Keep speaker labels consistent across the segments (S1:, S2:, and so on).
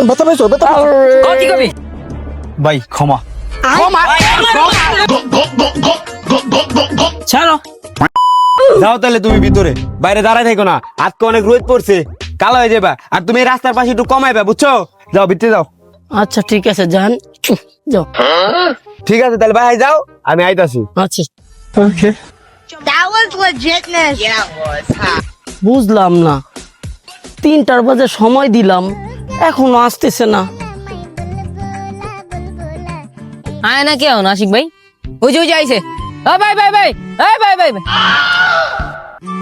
S1: ব্যথা পাইছো
S2: কি করবি
S3: ভাই ক্ষমা
S2: ছাড়ো
S3: যাও তাহলে তুমি ভিতরে, বাইরে দাঁড়ায় থাকো না, আজকে অনেক রোদ পড়ছে, কালো হয়ে যাবা। আর তুমি এই রাস্তার পাশে একটু কমাইবা, বুঝছো? যাও ভিতরে যাও।
S2: আচ্ছা ঠিক আছে যান, যাও।
S3: ঠিক আছে তাহলে ভাই যাও, আমি আইতাছি।
S2: আচ্ছা
S4: That was legitness. Yeah, it was.
S2: বুঝলাম না, 3টার বাজে সময় দিলাম, এখনো আসতেছে না।
S5: আয় না কেউ নাসিক ভাই, ওই যে আইছে। ভাই ভাই ভাই ভাই ভাই ভাই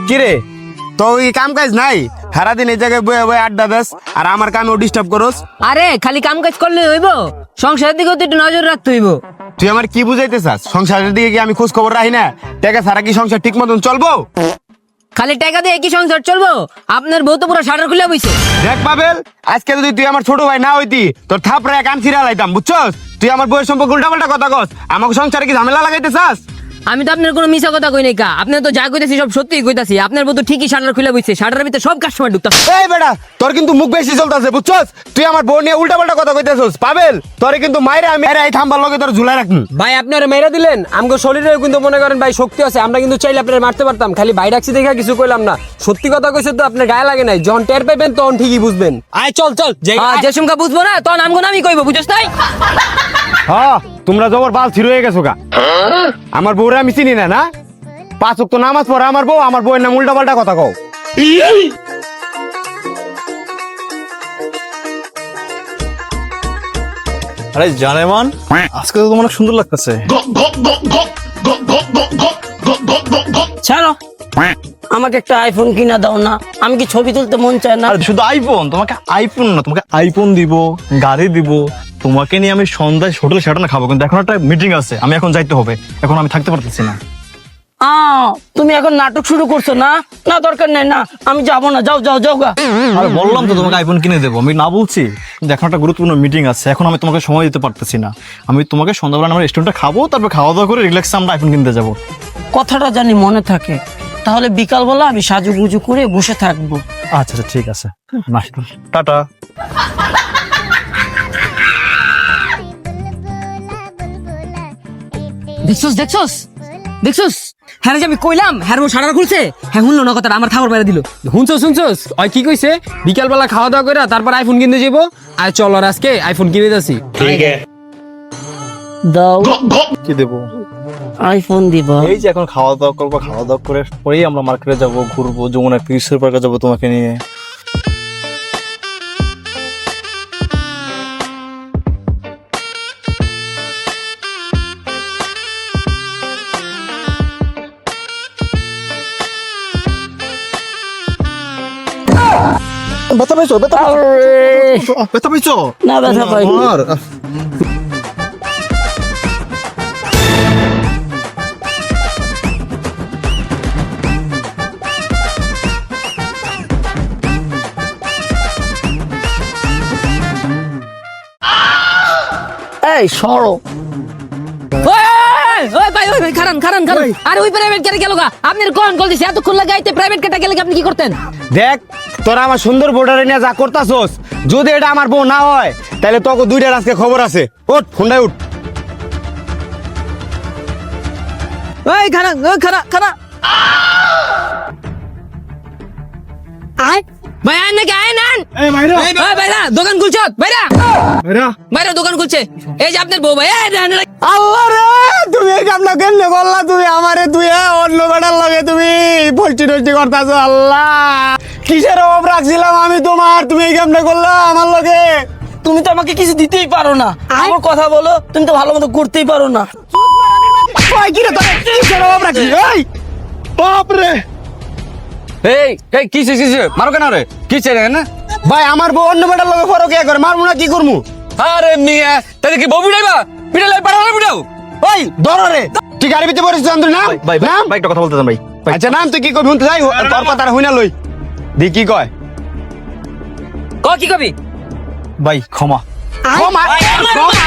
S3: কিরে তো এই কাম কাজ নাই? সারাদিন এই জায়গায় বয়ে বয়ে আড্ডা দেস আর আমার কামেও ডিস্টার্ব করস।
S5: আরে খালি কাম কাজ করলে হইব, সংসারের দিকেও তো একটু নজর রাখতে হইব।
S3: তুই আমার কি বুঝাইতে চাস? সংসারের দিকে কি আমি খোঁজ খবর রাখি না? টাকা ছাড়া কি সংসার ঠিক মতন চলবো?
S5: খালি টাকা দিয়ে কি সংসার চলবো? আপনার বউ তো পুরো শাটার খুলে বইছে।
S3: দেখ পাবেল, আজকে যদি তুই আমার ছোট ভাই না হইতি তোর থাপড়ায় কান ছিড়া লাইতাম, বুঝছস? তুই আমার বউয়ের সম্পর্কে উল্টাপাল্টা কথা কস, আমাকে সংসারে কি ঝামেলা লাগাইতে চাস?
S5: আমি তো আপনার কোনো মিছা কথা কই নাই কা, আপনার তো যা কইতাছি সব সত্যিই কইতাছি। আপনার বউ তো ঠিকই শাটার খুলে বইছে, শাটারের ভিতরে সব কাস্টমার ঢুকতাছে।
S3: এই বেটা, তোর কিন্তু মুখ বেশি চলতেছে, বুঝছস? তুই আমার বউ নিয়ে উল্টাপাল্টা কথা কইতেছস। পাবেল, তোরে কিন্তু মাইরে আমি এই থাম্বার লগে তোর ঝুলাই রাখুন।
S6: ভাই আপনি ওরে মেরে দিলেন, আমগো শরীরেও কিন্তু মনে করেন ভাই শক্তি আছে, আমরা কিন্তু চাইলে আপনার মারতে পারতাম, খালি ভাই ডাকছি দেখা কিছু কইলাম না। সত্যি কথা কইছে তো আপনার গায়ে লাগে নাই, যখন টের পাইবেন তখন ঠিকই বুঝবেন। আয় চল চল
S5: যে সুমকা বুঝবো না তখন আমগো নামই কইবো, বুঝছস তাই?
S3: হ্যাঁ, তোমরা জবর বাল ছিড় হয়ে গেছো গা। আমার বউরে আমি চিনি না, না 5 ওয়াক্ত নামাজ পড়ে আমার বউ, আমার বউয়ের নাম উল্টাপাল্টা কথা কও।
S1: আরে জানেমান, আজকে তো তোমার অনেক সুন্দর লাগতেছে।
S2: ছাড়ো, আমাকে একটা আইফোন কিনা দাও না, আমি কি ছবি তুলতে মন চায় না?
S1: আর শুধু আইফোন, তোমাকে আইফোন না, তোমাকে আইফোন দিব, গাড়ি দিব। তোমাকে নিয়ে আমি সন্ধ্যায় হোটেল সেটা না খাবো, কিন্তু এখন একটা মিটিং আছে, আমি এখন যাইতে হবে, এখন আমি থাকতে পারতেছি না।
S2: তুমি এখন নাটক শুরু করছো না? না দরকার নেই, না আমি যাবো না, যাও যাও যাও গা।
S1: আরে বললাম তো তোমাকে আইফোন কিনে দেবো, আমি না বলছি, কিন্তু এখন একটা গুরুত্বপূর্ণ মিটিং আছে, এখন আমি তোমাকে সময় দিতে পারতেছি না। আমি তোমাকে সন্ধ্যাবেলা আমার রেস্টুরেন্টে খাবো, তারপর খাওয়া দাওয়া করে রিল্যাক্সে আমরা আইফোন কিনতে যাবো।
S2: কথাটা জানি মনে থাকে, তাহলে বিকালবেলা আমি সাজুগুজু করে বসে থাকবো।
S1: আচ্ছা আচ্ছা ঠিক আছে, টাটা।
S5: দেখছস দেখছস দেখছস, হ্যাঁ যে আমি কইলাম হ্যাঁ ও শাটার খুলছে, হ্যাঁ শুনলো না কথাটা, আমার থাপড় মেরে দিল।
S6: শুনছস ওই কি কইছে? বিকালবেলা খাওয়া দাওয়া করে তারপর আইফোন কিনতে যাবো। আয় চল আর আজকে আইফোন কিনে যাচ্ছি।
S2: দাও,
S1: কি দেবো?
S2: আইফোন দিবা?
S1: এই যে এখন খাওয়া দাওয়া করবো, খাওয়া দাওয়া করে পরেই আমরা মার্কেটে যাবো, ঘুরবো, যমুনা ক্রিসের পার্কে যাবো তোমাকে নিয়ে।
S3: ব্যথা পাইছো
S2: আরে,
S1: ব্যথা পাইছো?
S2: না ব্যথা পাইনি। এই সরো।
S5: ভাই খারান খারান খারান, আরে ওই প্রাইভেট কারে গেল গা? আপনার কোন কল দিছে এতক্ষণ লাগাইতে, প্রাইভেট কারটা গেলে আপনি কি করতেন?
S3: দেখ, তোরা আমার সুন্দর বোর্ডারে নিয়ে যা করতাছস, যদি এটা আমার বউ না হয় তাহলে তোকে 2টার আজকে খবর আছে। উঠ ফোনটাই উঠ।
S5: ওই খারান খারান খারান, আয় ভাই আয় নাকি আয় নান।
S1: এই মাইরা,
S5: ওই ভাইরা দোকান খুলছ, ভাইরা
S1: মাইরা।
S5: ভাইরা দোকান খুলছে, এই যে আপনার বউ ভাই।
S3: আল্লাহ রে, তুমি এই কামটা কেমনে করলা? তুমি আমারে তুই অন্য বেটার লাগে তুমি ফষ্টি টষ্টি করতাছো। আল্লাহ, কিসের অভাব রাখছিলাম আমি তোমার, তুমি এই কামটা করলা আমার লগে?
S2: তুমি তো আমাকে কিছু দিতেই পারো না, আমার কথা বলো, তুমি তো ভালো মতো করতেই পারো না।
S3: ওই কি রে, তোর কিসের অভাব রাখছি? এই বাপ রে,
S6: এই এই কিসে কিসে মারো কেন রে? কিসে রে না
S3: ভাই আমার বউ অন্য বেটার লগে ফরক এ করে, মারমু না কি করমু?
S6: আরে মিয়া, তাহলে কি বউ বিড়াইবা? বিড়ালাই পারো না বিড়াও।
S3: ওই ধরো রে, তুই গাড়ি ভিতরে পড়েছিস, নাম
S1: ভাই ভাই
S3: নাম।
S1: ভাই একটা কথা বলতে চান ভাই।
S3: আচ্ছা নাম তুই কি কবি শুনতে যাই, তোর কথা হই না লই দি কি কয়।
S5: ক কি কবি?
S1: ভাই ক্ষমা।
S3: ক্ষমা, ক্ষমা।